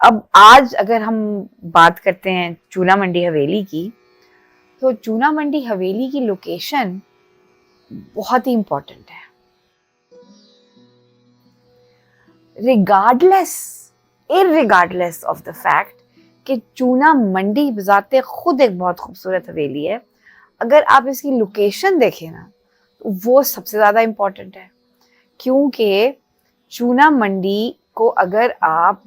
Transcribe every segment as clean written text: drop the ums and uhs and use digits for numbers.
अब आज अगर हम बात करते हैं चूना मंडी हवेली की, तो चूना मंडी हवेली की लोकेशन बहुत ही इम्पोर्टेंट है। रिगार्डलेस इररिगार्डलेस ऑफ द फैक्ट कि चूना मंडी बजाते खुद एक बहुत खूबसूरत हवेली है, अगर आप इसकी लोकेशन देखें ना तो वो सबसे ज़्यादा इम्पोर्टेंट है। क्योंकि चूना मंडी को अगर आप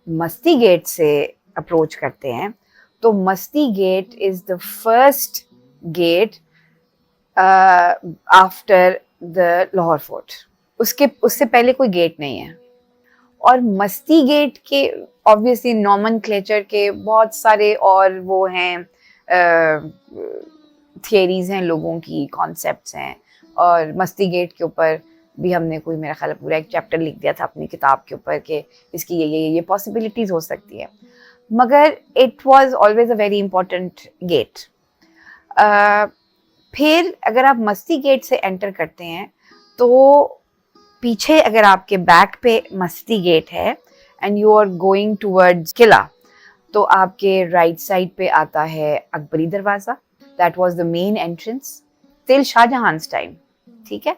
मस्ती गेट से अप्रोच करते हैं तो Masti gate is the first gate after the Lahore fort. उससे पहले कोई गेट नहीं है। और मस्ती गेट के ऑब्वियसली नॉमेनक्लेचर के बहुत सारे और वो हैं, थियरीज हैं, लोगों की कॉन्सेप्ट्स हैं। और मस्ती गेट के ऊपर भी हमने कोई मेरा ख्याल पूरा एक चैप्टर लिख दिया था अपनी किताब के ऊपर कि इसकी ये पॉसिबिलिटीज हो सकती है। मगर it was always a very important gate. फिर अगर आप मस्ती गेट से एंटर करते हैं तो पीछे अगर आपके बैक पे मस्ती गेट है and you are going towards किला, तो आपके राइट साइड पे आता है Akbari Darwaza. That was the main entrance till Shahjahan's time, ठीक है।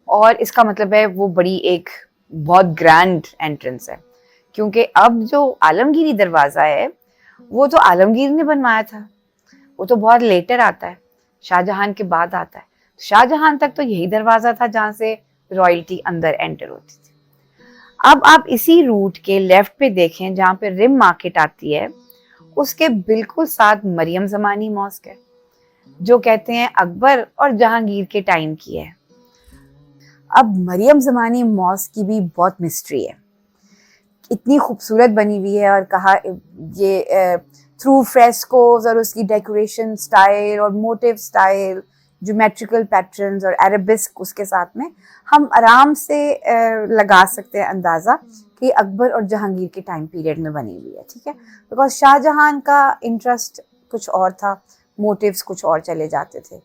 और इसका मतलब है वो बड़ी एक बहुत ग्रैंड एंट्रेंस है, क्योंकि अब जो आलमगीरी दरवाज़ा है वो तो आलमगीर ने बनवाया था, वो तो बहुत लेटर आता है, शाहजहां के बाद आता है। शाहजहां तक तो यही दरवाज़ा था जहाँ से रॉयल्टी अंदर एंटर होती थी। अब आप इसी रूट के लेफ्ट पे देखें, जहाँ पे रिम मार्केट आती है, उसके बिल्कुल साथ मरियम ज़मानी मॉस्क है, जो कहते हैं अकबर और जहांगीर के टाइम की है। अब मरियम ज़मानी मॉस्क की भी बहुत मिस्ट्री है, इतनी खूबसूरत बनी हुई है। और कहा ये थ्रू फ्रेस्कोस और उसकी डेकोरेशन स्टाइल और मोटिव स्टाइल, ज्योमेट्रिकल पैटर्न्स और अरेबिस्क उसके साथ में, हम आराम से लगा सकते हैं अंदाज़ा कि अकबर और जहांगीर के टाइम पीरियड में बनी हुई है, ठीक है। बिकॉज शाहजहां का इंटरेस्ट कुछ और था, मोटिव्स कुछ और चले जाते थे।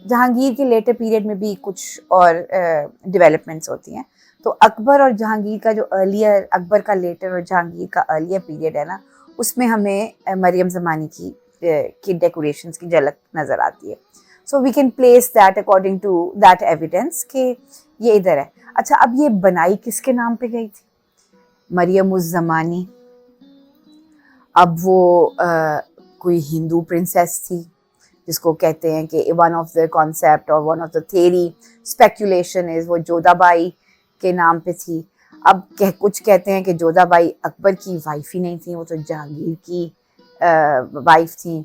जहांगीर के लेटर पीरियड में भी कुछ और डेवलपमेंट्स होती हैं। तो अकबर और जहांगीर का जो अर्लियर, अकबर का लेटर और जहांगीर का अर्लियर पीरियड है ना, उसमें हमें मरियम ज़मानी की डेकोरेशंस की झलक नज़र आती है। So we can place that according to that evidence कि ये इधर है। अच्छा, अब ये बनाई किसके नाम पे गई थी? मरियम उज़ ज़मानी। अब वो कोई हिंदू प्रिंसेस थी, जिसको कहते हैं कि वन ऑफ द कॉन्सेप्ट और one of the theory speculation is वो जोधाबाई के नाम पे थी। अब कुछ कहते हैं कि जोधाबाई अकबर की वाइफ ही नहीं थी, वो तो जहांगीर की वाइफ थी।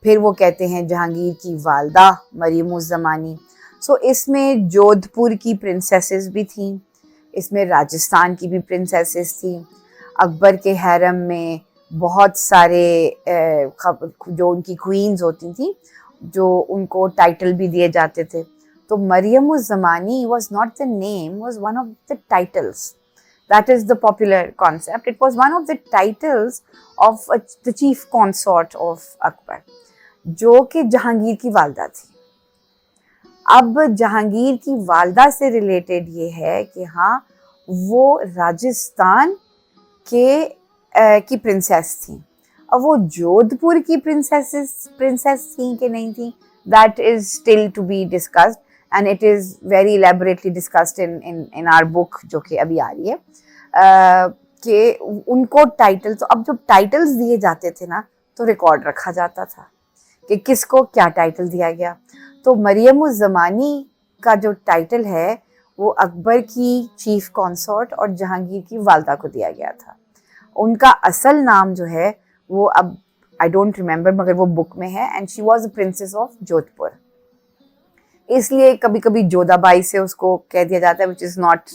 फिर वो कहते हैं जहांगीर की वालदा मरियम उज़ ज़मानी। सो इसमें जोधपुर की प्रिंसेसेस भी थी, इसमें राजस्थान की भी प्रिंसेसेस थी। अकबर के हैरम में बहुत सारे जो उनकी क्वींस होती थी, जो उनको टाइटल भी दिए जाते थे। तो Maryam uz Zamani was not the name, was one of the titles. That is the popular concept. It was one of the titles of the chief consort of Akbar, जो कि जहांगीर की वालदा थी। अब जहांगीर की वालदा से रिलेटेड ये है कि हाँ, वो राजस्थान की प्रिंसेस थी। अब वो जोधपुर की प्रिंसेस थी कि नहीं थी, that is still to be discussed and it is very elaborately discussed in our book, जो कि अभी आ रही है। कि उनको टाइटल्स, तो अब जब टाइटल्स दिए जाते थे ना, तो रिकॉर्ड रखा जाता था कि किसको क्या टाइटल दिया गया। तो मरियम उज़ ज़मानी का जो टाइटल है वो अकबर की चीफ कॉन्सॉर्ट और जहांगीर की वालदा को दिया गया था। उनका असल नाम जो है वो अब आई डोंट रिमेंबर, मगर वो बुक में है। And she was a princess of Jodhpur, इसलिए कभी कभी जोधाबाई से उसको कह दिया जाता है, विच इज़ नॉट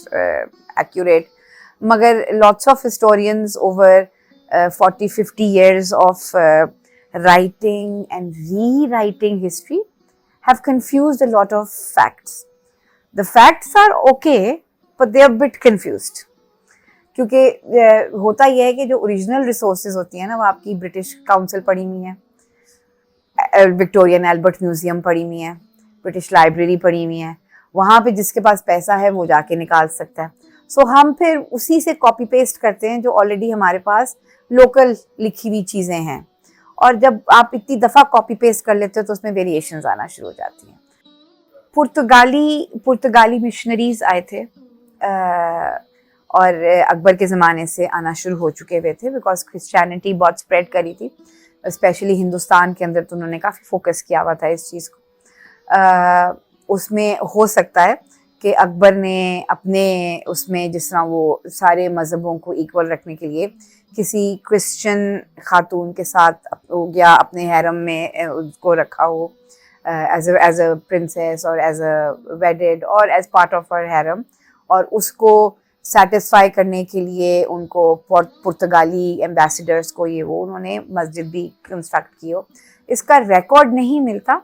एक्यूरेट। मगर lots of historians over 40-50 years of writing and rewriting history have confused a lot of facts. The facts are okay, but they are a bit confused. क्योंकि होता यह है कि जो ओरिजिनल रिसोर्सेज होती हैं ना, वो आपकी ब्रिटिश काउंसिल पढ़ी हुई है, विक्टोरियन एल्बर्ट म्यूजियम पढ़ी हुई है, ब्रिटिश लाइब्रेरी पढ़ी हुई है। वहाँ पे जिसके पास पैसा है वो जाके निकाल सकता है। सो हम फिर उसी से कॉपी पेस्ट करते हैं जो ऑलरेडी हमारे पास लोकल लिखी हुई चीज़ें हैं, और जब आप इतनी दफ़ा कॉपी पेस्ट कर लेते हो तो उसमें वेरिएशंस आना शुरू हो जाती हैं। पुर्तगाली मिशनरीज आए थे और अकबर के ज़माने से आना शुरू हो चुके हुए थे, बिकॉज क्रिश्चियनिटी बहुत स्प्रेड करी थी, स्पेशली हिंदुस्तान के अंदर, तो उन्होंने काफ़ी फोकस किया हुआ था इस चीज़ को। उसमें हो सकता है कि अकबर ने अपने उसमें जिस तरह वो सारे मज़हबों को इक्वल रखने के लिए किसी क्रिश्चियन खातून के साथ या अपने हैरम में उसको रखा हो एज अ प्रिंसेस और एज अ वेडेड और as part of her harem, और उसको सेटिस्फाई करने के लिए उनको पुर्तगाली एम्बेसडर्स को ये वो उन्होंने मस्जिद भी कंस्ट्रक्ट की हो। इसका रिकॉर्ड नहीं मिलता,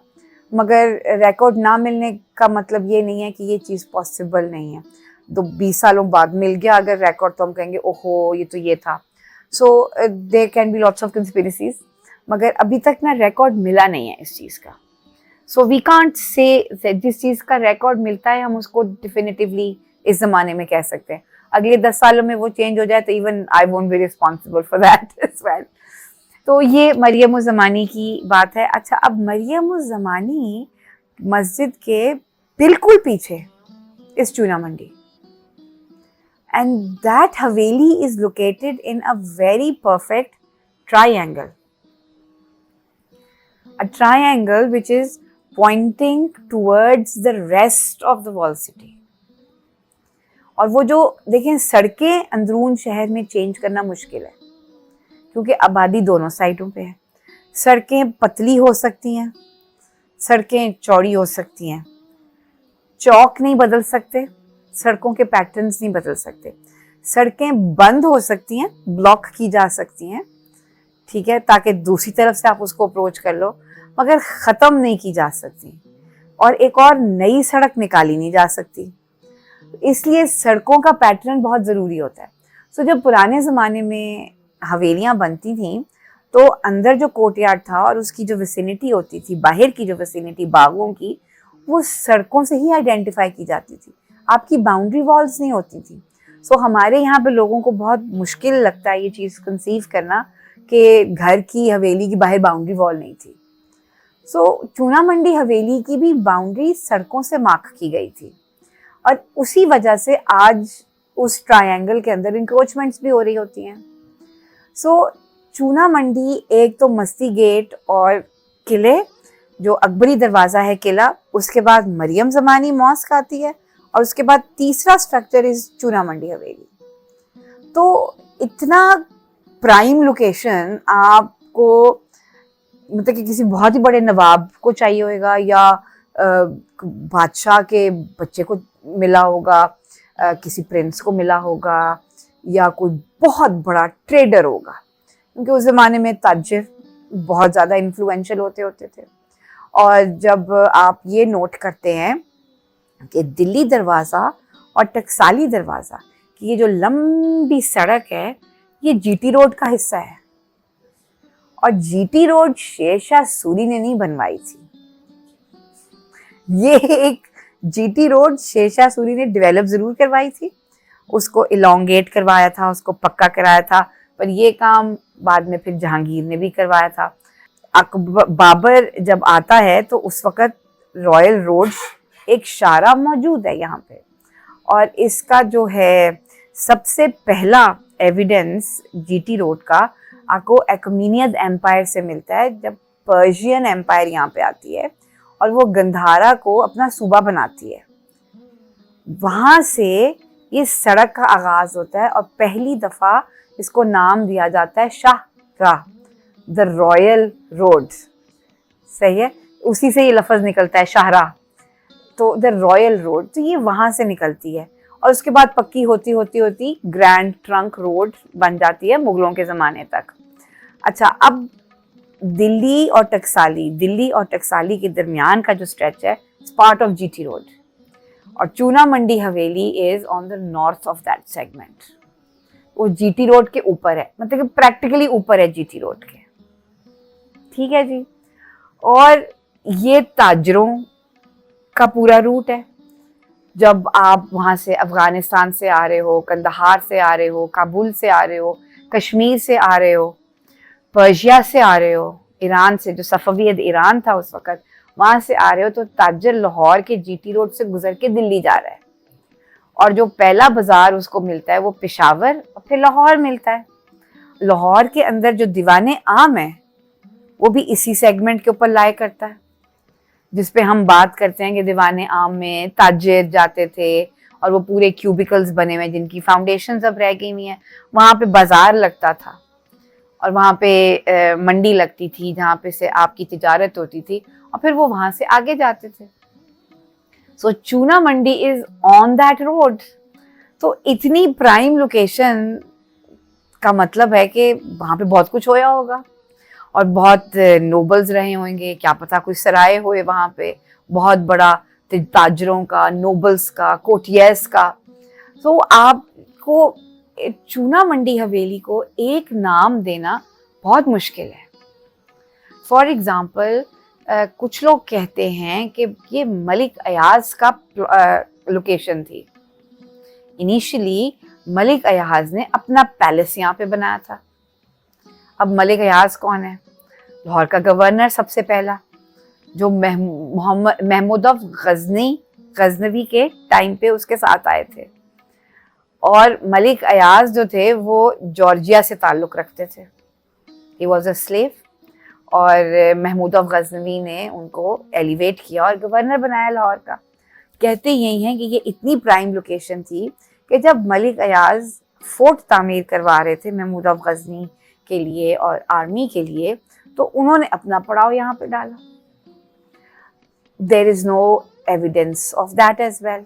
मगर रिकॉर्ड ना मिलने का मतलब ये नहीं है कि ये चीज़ पॉसिबल नहीं है। 20 सालों बाद मिल गया अगर रिकॉर्ड, तो हम कहेंगे ओहो ये तो ये था। So there can be lots of conspiracies, मगर अभी तक ना रिकॉर्ड मिला नहीं है इस चीज़ का। सो वी कांट से जिस चीज़ का रिकॉर्ड मिलता है हम उसको डिफिनेटिवली इस ज़माने में कह सकते हैं। अगले 10 सालों में वो चेंज हो जाए तो even I won't be responsible for that as well. तो ये मरियम उज़ ज़मानी की बात है। अच्छा, अब मरियम उज़ ज़मानी मस्जिद के बिल्कुल पीछे इस चूना मंडी, and that Haveli is located in a very perfect triangle, a triangle which is pointing towards the rest of the wall city। और वो जो देखें, सड़कें अंदरून शहर में चेंज करना मुश्किल है क्योंकि आबादी दोनों साइडों पे है। सड़कें पतली हो सकती हैं, सड़कें चौड़ी हो सकती हैं, चौक नहीं बदल सकते, सड़कों के पैटर्न्स नहीं बदल सकते। सड़कें बंद हो सकती हैं, ब्लॉक की जा सकती हैं, ठीक है, ताकि दूसरी तरफ से आप उसको अप्रोच कर लो, मगर ख़त्म नहीं की जा सकती और एक और नई सड़क निकाली नहीं जा सकती। इसलिए सड़कों का पैटर्न बहुत ज़रूरी होता है। सो जब पुराने ज़माने में हवेलियाँ बनती थीं तो अंदर जो कोर्टयार्ड था और उसकी जो विसिनिटी होती थी, बाहर की जो विसिनिटी बागों की, वो सड़कों से ही आइडेंटिफाई की जाती थी, आपकी बाउंड्री वॉल्स नहीं होती थी। सो हमारे यहाँ पे लोगों को बहुत मुश्किल लगता है ये चीज़ कंसीव करना कि घर की हवेली की बाहर बाउंड्री वॉल नहीं थी। सो चूना मंडी हवेली की भी बाउंड्री सड़कों से मार्क की गई थी और उसी वजह से आज उस ट्रायंगल के अंदर इंक्रोचमेंट्स भी हो रही होती हैं। सो चूना मंडी एक तो मस्ती गेट और किले, जो अकबरी दरवाज़ा है किला, उसके बाद मरियम ज़मानी मॉस्क आती है और उसके बाद तीसरा स्ट्रक्चर इस चूना मंडी हवेली। तो इतना प्राइम लोकेशन आपको, मतलब कि किसी बहुत ही बड़े नवाब को चाहिए होगा या बादशाह के बच्चे को मिला होगा, किसी प्रिंस को मिला होगा या कोई बहुत बड़ा ट्रेडर होगा, क्योंकि उस ज़माने में ताजिर बहुत ज़्यादा इन्फ्लुएंशियल होते थे। और जब आप ये नोट करते हैं कि दिल्ली दरवाज़ा और टकसाली दरवाज़ा की ये जो लंबी सड़क है, ये जीटी रोड का हिस्सा है और जीटी रोड शेरशाह सूरी ने नहीं बनवाई थी। ये एक जीटी रोड शेरशाह सूरी ने डेवलप ज़रूर करवाई थी, उसको इलोंगेट करवाया था, उसको पक्का कराया था, पर ये काम बाद में फिर जहांगीर ने भी करवाया था। बाबर जब आता है तो उस वक़्त रॉयल रोड एक शारा मौजूद है यहाँ पे, और इसका जो है सबसे पहला एविडेंस जीटी रोड का आपको अकमीनियद एम्पायर से मिलता है, जब पर्शियन एम्पायर यहाँ पे आती है और वो गंधारा को अपना सूबा बनाती है। वहाँ से ये सड़क का आगाज़ होता है और पहली दफ़ा इसको नाम दिया जाता है शाहराह, द रॉयल रोड। सही है, उसी से ये लफ्ज़ निकलता है शाहराह, तो द रॉयल रोड, तो ये वहाँ से निकलती है और उसके बाद पक्की होती होती होती ग्रैंड ट्रंक रोड बन जाती है मुगलों के ज़माने तक। अच्छा, अब दिल्ली और टकसाली के दरमियान का जो स्ट्रेच है, it's part of GT road, और चूना मंडी हवेली is on the north of that segment. वो जीटी रोड के ऊपर है, मतलब कि प्रैक्टिकली ऊपर है जीटी रोड के, ठीक है जी। और ये ताजरों का पूरा रूट है, जब आप वहाँ से अफगानिस्तान से आ रहे हो, कंदहार से आ रहे हो, काबुल से आ रहे हो, कश्मीर से आ रहे हो, पर्शिया से आ रहे हो, ईरान से, जो सफवियत ईरान था उस वक़्त, वहाँ से आ रहे हो, तो ताजर लाहौर के जीटी रोड से गुजर के दिल्ली जा रहा है, और जो पहला बाजार उसको मिलता है वो पेशावर और फिर लाहौर मिलता है। लाहौर के अंदर जो दीवाने आम है वो भी इसी सेगमेंट के ऊपर लाया करता है, जिसपे हम बात करते हैं कि दीवाने आम में ताजिर जाते थे और वो पूरे क्यूबिकल्स बने हुए जिनकी फाउंडेशन अब रह गई हुई हैं। वहाँ पे बाजार लगता था और वहाँ पे मंडी लगती थी जहाँ पे से आपकी तिजारत होती थी, और फिर वो वहाँ से आगे जाते थे। सो चूना मंडी इज ऑन दैट रोड। तो इतनी प्राइम लोकेशन का मतलब है कि वहाँ पे बहुत कुछ होया होगा और बहुत नोबल्स रहे होंगे, क्या पता कोई सराय हुए वहाँ पे, बहुत बड़ा ताजरों का, नोबल्स का, कोटियर्स का। तो आपको चूना मंडी हवेली को एक नाम देना बहुत मुश्किल है। फॉर एग्जाम्पल कुछ लोग कहते हैं कि ये मलिक अयाज का लोकेशन थी। इनिशियली मलिक अयाज ने अपना पैलेस यहाँ पे बनाया था। अब मलिक अयाज कौन है? लाहौर का गवर्नर सबसे पहला, जो महमूद गजनवी के टाइम पे उसके साथ आए थे। और मलिक अयाज जो थे वो जॉर्जिया से ताल्लुक़ रखते थे। ही वॉज अ स्लेव और महमूद गजनवी ने उनको एलिवेट किया और गवर्नर बनाया लाहौर का। कहते यही हैं कि ये इतनी प्राइम लोकेशन थी कि जब मलिक अयाज फोर्ट तामीर करवा रहे थे महमूद गजनी के लिए और आर्मी के लिए, तो उन्होंने अपना पड़ाव यहाँ पे डाला। There is no evidence of that as well.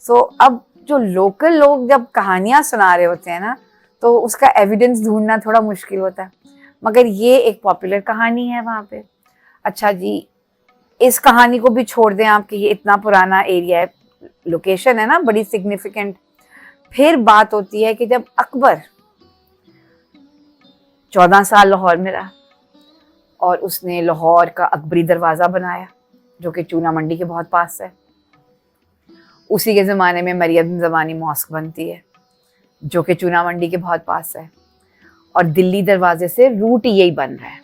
So अब जो लोकल लोग जब कहानियां सुना रहे होते हैं ना, तो उसका एविडेंस ढूंढना थोड़ा मुश्किल होता है, मगर ये एक पॉपुलर कहानी है वहाँ पे। अच्छा जी, इस कहानी को भी छोड़ दें आप कि ये इतना पुराना एरिया है, लोकेशन है ना बड़ी सिग्निफिकेंट। फिर बात होती है कि जब अकबर 14 साल लाहौर में रहा और उसने लाहौर का अकबरी दरवाज़ा बनाया जो कि चूना मंडी के बहुत पास है। उसी के ज़माने में मरियम ज़मानी मॉस्क बनती है जो कि चूना मंडी के बहुत पास है, और दिल्ली दरवाजे से रूट यही बन रहा है।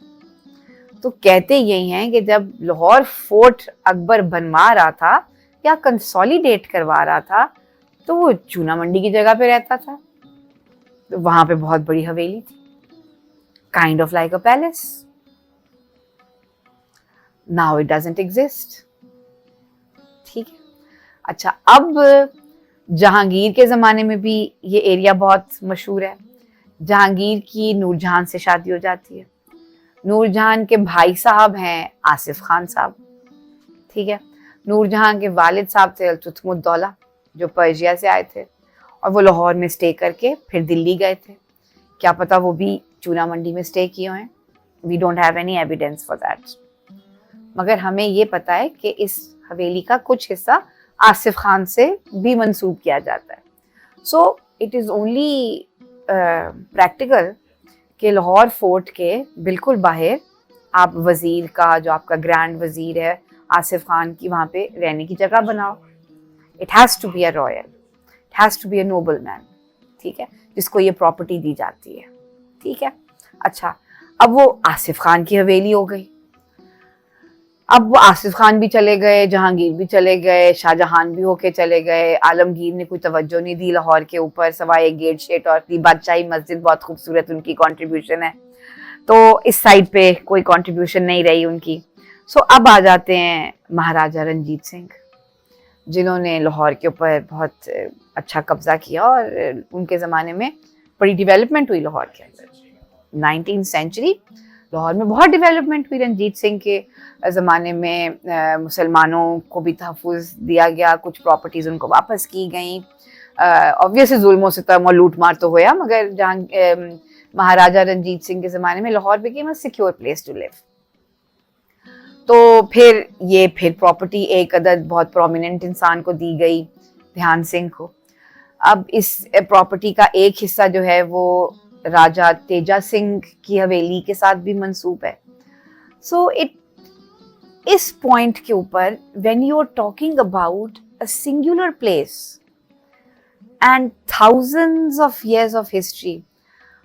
तो कहते यही हैं कि जब लाहौर फोर्ट अकबर बनवा रहा था या कंसोलिडेट करवा रहा था, तो वो चूना मंडी की जगह पे रहता था। तो वहां पे बहुत बड़ी हवेली थी, kind of like a palace. Now it doesn't exist. ठीक है। अच्छा, अब जहांगीर के ज़माने में भी ये एरिया बहुत मशहूर है। जहांगीर की नूरजहां से शादी हो जाती है। नूरजहां के भाई साहब हैं आसिफ खान साहब। ठीक है। नूरजहां के वालिद साहब थे अल-तुत्मुद्दौला, जो पर्शिया से आए थे, और वो लाहौर में स्टे करके फिर दिल्ली गए थे। क्या पता वो भी चूना मंडी में स्टे किए हैं। We don't have any evidence for that. मगर हमें ये पता है कि इस हवेली का कुछ हिस्सा आसिफ खान से भी मंसूब किया जाता है। So it is only practical कि लाहौर फोर्ट के बिल्कुल बाहर आप वज़ीर का, जो आपका ग्रैंड वज़ीर है आसिफ खान की, वहाँ पे रहने की जगह बनाओ। It has to be a royal, it has to be a noble man. ठीक है, जिसको ये प्रॉपर्टी दी जाती है। ठीक है। अच्छा, अब वो आसिफ खान की हवेली हो गई। अब वो आसिफ खान भी चले गए, जहांगीर भी चले गए, शाहजहां भी होके चले गए, आलमगीर ने कोई तवज्जो नहीं दी लाहौर के ऊपर, सवाए एक गेट शेट और बादशाही मस्जिद, बहुत खूबसूरत उनकी कंट्रीब्यूशन है। तो इस साइड पे कोई कंट्रीब्यूशन नहीं रही उनकी। सो अब आ जाते हैं महाराजा रंजीत सिंह, जिन्होंने लाहौर के ऊपर बहुत अच्छा कब्जा किया और उनके ज़माने में बड़ी डेवलपमेंट हुई लाहौर के अंदर। 19th सेंचुरी लाहौर में बहुत डेवलपमेंट हुई। रंजीत सिंह के ज़माने में मुसलमानों को भी तहफ़्फ़ुज़ दिया गया, कुछ प्रॉपर्टीज़ उनको वापस की गई। ऑब्वियसली जुल्मों से तो लूट मार तो होया, मगर जहाँ महाराजा रंजीत सिंह के ज़माने में Lahore became a secure place to live. तो फिर प्रॉपर्टी एक अदद बहुत प्रोमिनेंट इंसान को दी गई, ध्यान सिंह को। अब इस प्रॉपर्टी का एक हिस्सा जो है वो राजा तेजा सिंह की हवेली के साथ भी मंसूब है। सो इस पॉइंट के ऊपर when you are talking about a singular place and thousands of years of history.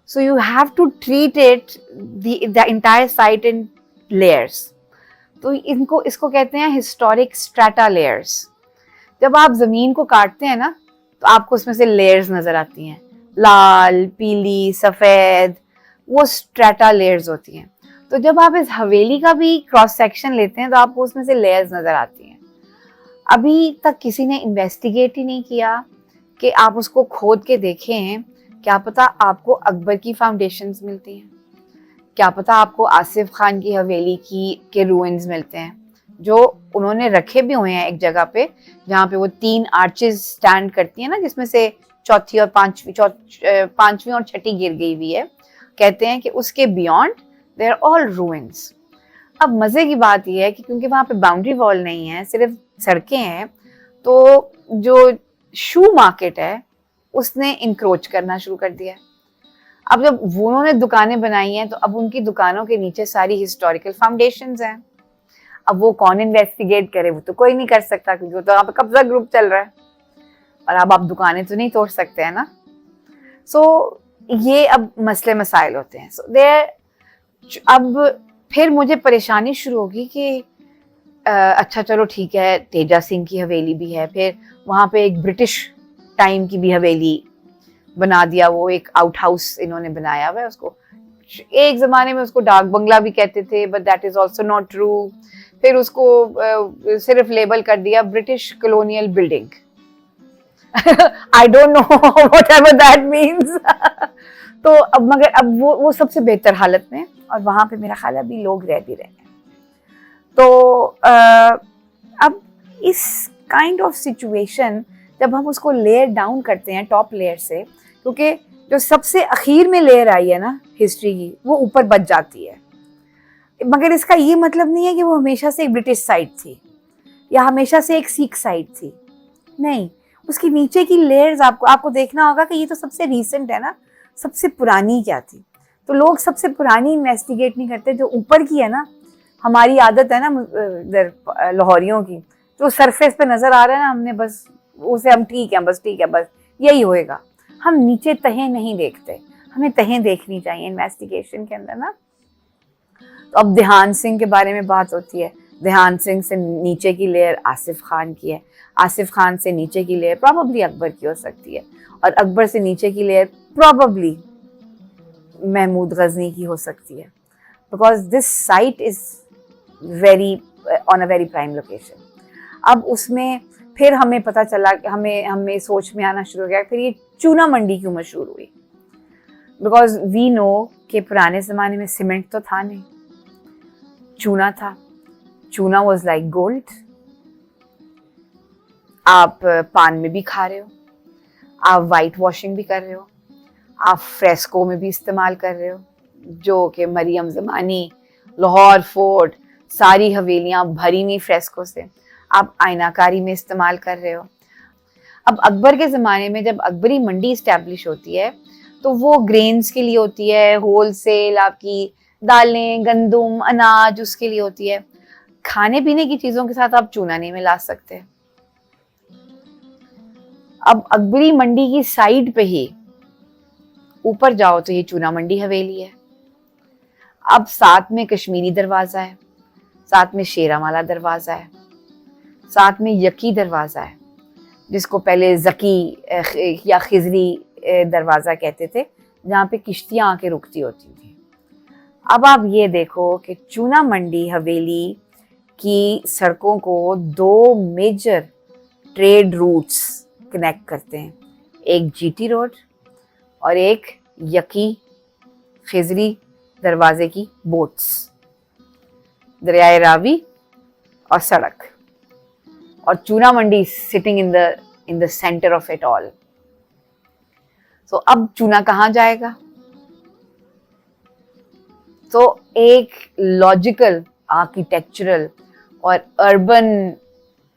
So you have to treat it, the entire site in layers. तो इसको कहते हैं हिस्टोरिक स्ट्रेटा लेयर्स. जब आप जमीन को काटते हैं ना, तो आपको उसमें से लेयर्स नजर आती हैं, लाल, पीली, सफेद, वो स्ट्रेटा लेयर्स होती हैं. तो जब आप इस हवेली का भी क्रॉस सेक्शन लेते हैं तो आपको उसमें से लेयर्स नजर आती हैं. अभी तक किसी ने इन्वेस्टिगेट ही नहीं किया कि आप उसको खोद के देखें. क्या पता आपको अकबर की फाउंडेशंस मिलती हैं, क्या पता आपको आसिफ खान की हवेली के रूइंस मिलते हैं, जो उन्होंने रखे भी हुए हैं एक जगह पे, जहाँ पे वो 3 आर्चेस स्टैंड करती हैं ना, जिसमें से चौथी और पांचवी और छठी गिर गई हुई है. कहते हैं कि उसके beyond they are all ruins. अब मजे की बात यह है कि क्योंकि वहाँ पे बाउंड्री वॉल नहीं है, सिर्फ सड़कें हैं, तो जो शू मार्केट है उसने इंक्रोच करना शुरू कर दिया. अब जब वो उन्होंने दुकानें बनाई हैं, तो अब उनकी दुकानों के नीचे सारी हिस्टोरिकल फाउंडेशंस हैं. अब वो कौन इन्वेस्टिगेट करे? वो तो कोई नहीं कर सकता, क्योंकि तो वहाँ पे कब्जा ग्रुप चल रहा है, और अब आप दुकानें तो नहीं तोड़ सकते हैं ना. सो ये अब मसले मसाइल होते हैं. सो अब फिर मुझे परेशानी शुरू होगी कि अच्छा चलो ठीक है, तेजा सिंह की हवेली भी है, फिर वहाँ पे एक ब्रिटिश टाइम की भी हवेली बना दिया, वो एक आउट हाउस इन्होंने बनाया हुआ है. उसको एक जमाने में उसको डाक बंगला भी कहते थे, but that is also not true. फिर उसको सिर्फ लेबल कर दिया British colonial building. I don't know what ever that means. तो अब मगर अब वो सबसे बेहतर हालत में, और वहां पे मेरा ख्याल अभी लोग रह भी रहे हैं. तो अब इस काइंड ऑफ सिचुएशन जब हम उसको लेयर डाउन करते हैं टॉप लेयर से, क्योंकि जो सबसे आखिर में लेयर आई है ना हिस्ट्री की, वो ऊपर बच जाती है. मगर इसका ये मतलब नहीं है कि वो हमेशा से एक ब्रिटिश साइट थी या हमेशा से एक सिख साइट थी. नहीं, उसकी नीचे की लेयर्स आपको देखना होगा कि ये तो सबसे रीसेंट है ना, सबसे पुरानी क्या थी. तो लोग सबसे पुरानी इन्वेस्टिगेट नहीं करते, जो ऊपर की है ना. हमारी आदत है ना इधर लाहौरियों की, जो सरफेस पे नजर आ रहा है ना, हमने बस उसे हम ठीक है, बस यही होएगा. हम नीचे तहें नहीं देखते, हमें तहें देखनी चाहिए इन्वेस्टिगेशन के अंदर ना. तो अब देहान सिंह के बारे में बात होती है. देहान सिंह से नीचे की लेयर आसिफ खान की है, आसिफ खान से नीचे की लेयर प्रॉबेबली अकबर की हो सकती है, और अकबर से नीचे की लेयर प्रॉबेबली महमूद गजनी की हो सकती है, because this site is very on a very prime location. अब उसमें फिर हमें पता चला, हमें सोच में आना शुरू हो गया, फिर ये चूना मंडी क्यों मशहूर हुई. बिकॉज वी नो कि पुराने ज़माने में सीमेंट तो था नहीं, चूना था. चूना वॉज लाइक गोल्ड. आप पान में भी खा रहे हो, आप वाइट वॉशिंग भी कर रहे हो, आप फ्रेस्को में भी इस्तेमाल कर रहे हो, जो कि मरियम ज़मानी, लाहौर फोर्ट, सारी हवेलियाँ भरी हुई फ्रेस्को से. आप आयनाकारी में इस्तेमाल कर रहे हो. अब अकबर के ज़माने में जब अकबरी मंडी इस्टेब्लिश होती है, तो वो ग्रेन्स के लिए होती है, होलसेल आपकी दालें, गंदुम, अनाज उसके लिए होती है. खाने पीने की चीज़ों के साथ आप चूना नहीं मिला सकते. अब अकबरी मंडी की साइड पे ही ऊपर जाओ तो ये चूना मंडी हवेली है. अब साथ में कश्मीरी दरवाज़ा है, साथ में शेरामाला दरवाज़ा है, साथ में यकी दरवाज़ा है, जिसको पहले जकी या खिजरी दरवाज़ा कहते थे, जहाँ पे किश्तियाँ आके रुकती होती थी. अब आप ये देखो कि चूना मंडी हवेली की सड़कों को 2 मेजर ट्रेड रूट्स कनेक्ट करते हैं, एक जीटी रोड और एक यकी खिजरी दरवाजे की बोट्स, दरियाए रावी और सड़क. और Chuna Mandi sitting in the centre of it all. तो अब चूना कहाँ जाएगा? तो एक लॉजिकल, आर्किटेक्चरल और urban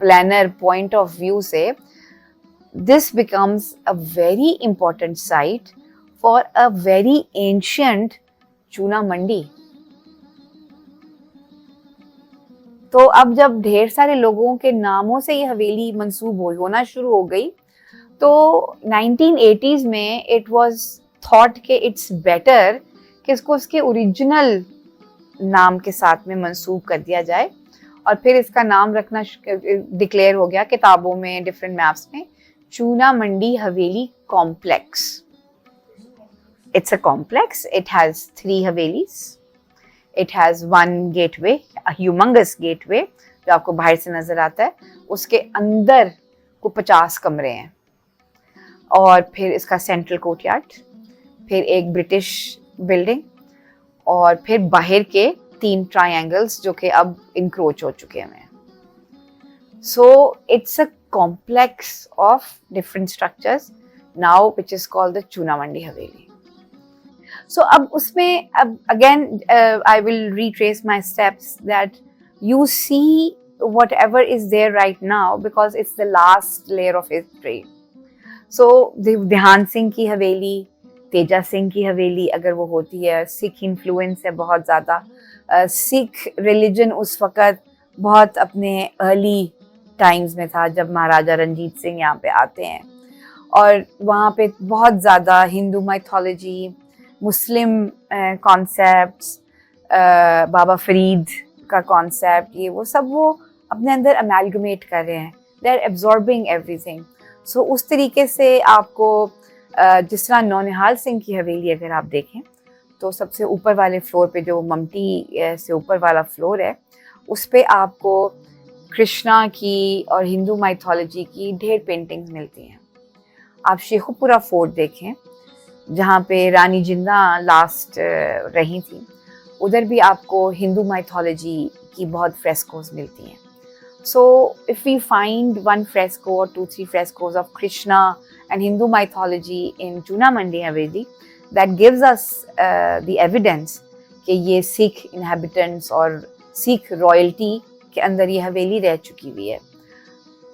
planner point of view से this becomes a very important site for a very ancient चूना मंडी. तो अब जब ढेर सारे लोगों के नामों से ये हवेली मंसूब होना शुरू हो गई, तो 1980s में इट वाज थॉट कि इट्स बेटर कि इसको उसके ओरिजिनल नाम के साथ में मंसूब कर दिया जाए, और फिर इसका नाम रखना डिक्लेयर हो गया किताबों में, डिफरेंट मैप्स में, चूना मंडी हवेली complex. It's a complex, it has 3 havelis, it has 1 gateway, a humongous gateway जो आपको बाहर से नजर आता है, उसके अंदर को 50 कमरे हैं, और फिर इसका सेंट्रल कोर्टयार्ड, फिर एक ब्रिटिश बिल्डिंग, और फिर बाहर के 3 ट्रायंगल्स जो कि अब इंक्रोच हो चुके हैं। So it's a complex of different structures now which is called the चूना मंडी हवेली। So अब उसमें अब again I will retrace my steps that you see whatever is there right now because it's the last layer of history. So ध्यान सिंह की हवेली, तेजा सिंह की हवेली अगर वो होती है, सिख इन्फ्लुएंस है बहुत ज़्यादा, सिख रिलीजन उस वक़्त बहुत अपने अर्ली टाइम्स में था जब महाराजा रंजीत सिंह यहाँ पे आते हैं, और वहाँ पे बहुत ज़्यादा हिंदू माइथोलॉजी, मुस्लिम कॉन्सेप्ट्स, बाबा फरीद का कॉन्सेप्ट, ये वो सब वो अपने अंदर अमेलगमेट कर रहे हैं, दे आर एब्जॉर्बिंग एवरीथिंग। सो उस तरीके से आपको जिस तरह नौनिहाल सिंह की हवेली अगर आप देखें तो सबसे ऊपर वाले फ्लोर पे जो ममटी से ऊपर वाला फ्लोर है, उस पे आपको कृष्णा की और हिंदू माइथोलॉजी की ढेर पेंटिंग्स मिलती हैं। आप शेखुपुरा फोर्ट देखें जहाँ पे रानी जिंदा लास्ट रही थी, उधर भी आपको हिंदू माइथोलॉजी की बहुत फ्रेस्कोज मिलती हैं। So if we find 1 fresco और 2-3 frescoes of Krishna and Hindu mythology in Chuna Mandi Haveli, that gives us the evidence कि ये सिख इनहेबिटेंट्स और सिख रॉयल्टी के अंदर ये हवेली रह चुकी हुई है।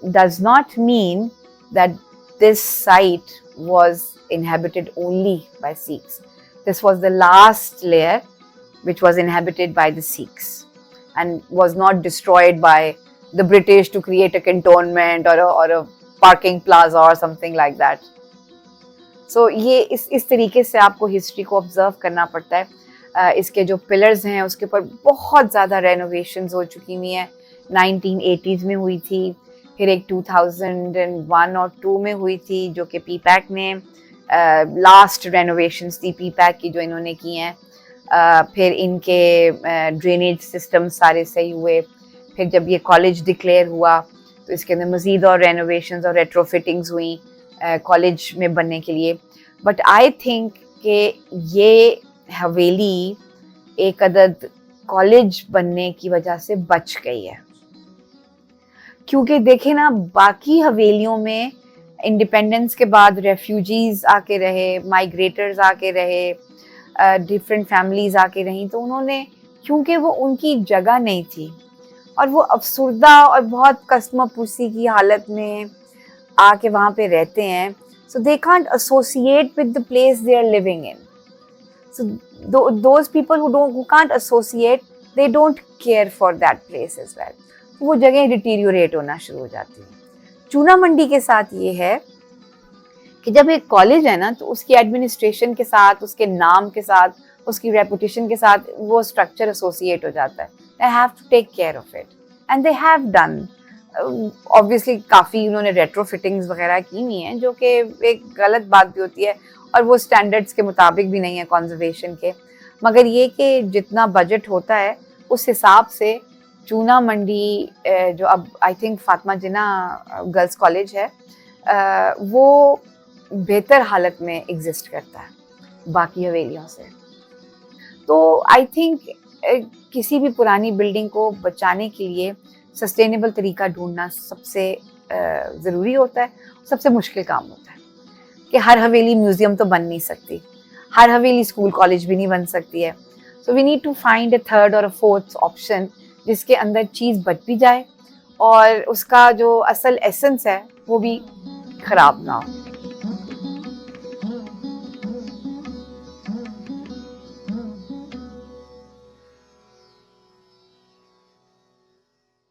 Does not mean that this site was inhabited only by Sikhs. This was the last layer which was inhabited by the Sikhs and was not destroyed by the British to create a cantonment or a parking plaza or something like that. So ये इस तरीके से आपको history को observe करना पड़ता है। इसके जो पिलर्स हैं उसके ऊपर बहुत ज़्यादा रेनोवेशंस हो चुकी हुई हैं। 1980s में हुई थी, फिर एक 2001 और 2 में हुई थी जो कि पीपैक ने लास्ट रेनोवेशंस थी पीपैक की जो इन्होंने की हैं। फिर इनके ड्रेनेज सिस्टम सारे सही हुए। फिर जब ये कॉलेज डिक्लेयर हुआ तो इसके अंदर मज़ीद और रेनोवेशंस और रेट्रोफिटिंग्स हुई कॉलेज में बनने के लिए। बट आई थिंक कि ये हवेली एक अदद कॉलेज बनने की वजह से बच गई है, क्योंकि देखें ना बाकी हवेलियों में इंडिपेंडेंस के बाद रेफ्यूजीज आके रहे, माइग्रेटर्स आके रहे, डिफरेंट फैमिलीज आके रहीं, तो उन्होंने क्योंकि वो उनकी जगह नहीं थी और वो अफसुर्दा और बहुत कस्मपुसी की हालत में आके वहाँ पे रहते हैं, so they can't associate with the place they are living in. So those people who can't associate, they don't care for that place as well. वो जगह डिटीरियोरेट होना शुरू हो जाती है। चूना मंडी के साथ ये है कि जब एक कॉलेज है ना तो उसकी एडमिनिस्ट्रेशन के साथ, उसके नाम के साथ, उसकी रेपुटेशन के साथ वो स्ट्रक्चर एसोसिएट हो जाता है। They have to take care of it and they have done. Obviously काफ़ी उन्होंने रेट्रोफिटिंग्स वगैरह की हुई हैं जो कि एक गलत बात भी होती है और वो स्टैंडर्ड्स के मुताबिक भी नहीं है कंजर्वेशन के, मगर ये कि जितना बजट होता है उस हिसाब से चूना मंडी जो अब I think Fatima Jinnah girls college है, वो बेहतर हालत में एग्जिस्ट करता है बाकी हवेलियों से। तो आई थिंक किसी भी पुरानी बिल्डिंग को बचाने के लिए सस्टेनेबल तरीका ढूंढना सबसे ज़रूरी होता है, सबसे मुश्किल काम होता है कि हर हवेली म्यूज़ियम तो बन नहीं सकती, हर हवेली स्कूल कॉलेज भी नहीं बन सकती है। So we need to find a third और अ फोर्थ ऑप्शन जिसके अंदर चीज़ बच भी जाए और उसका जो असल एसेंस है वो भी ख़राब ना हो।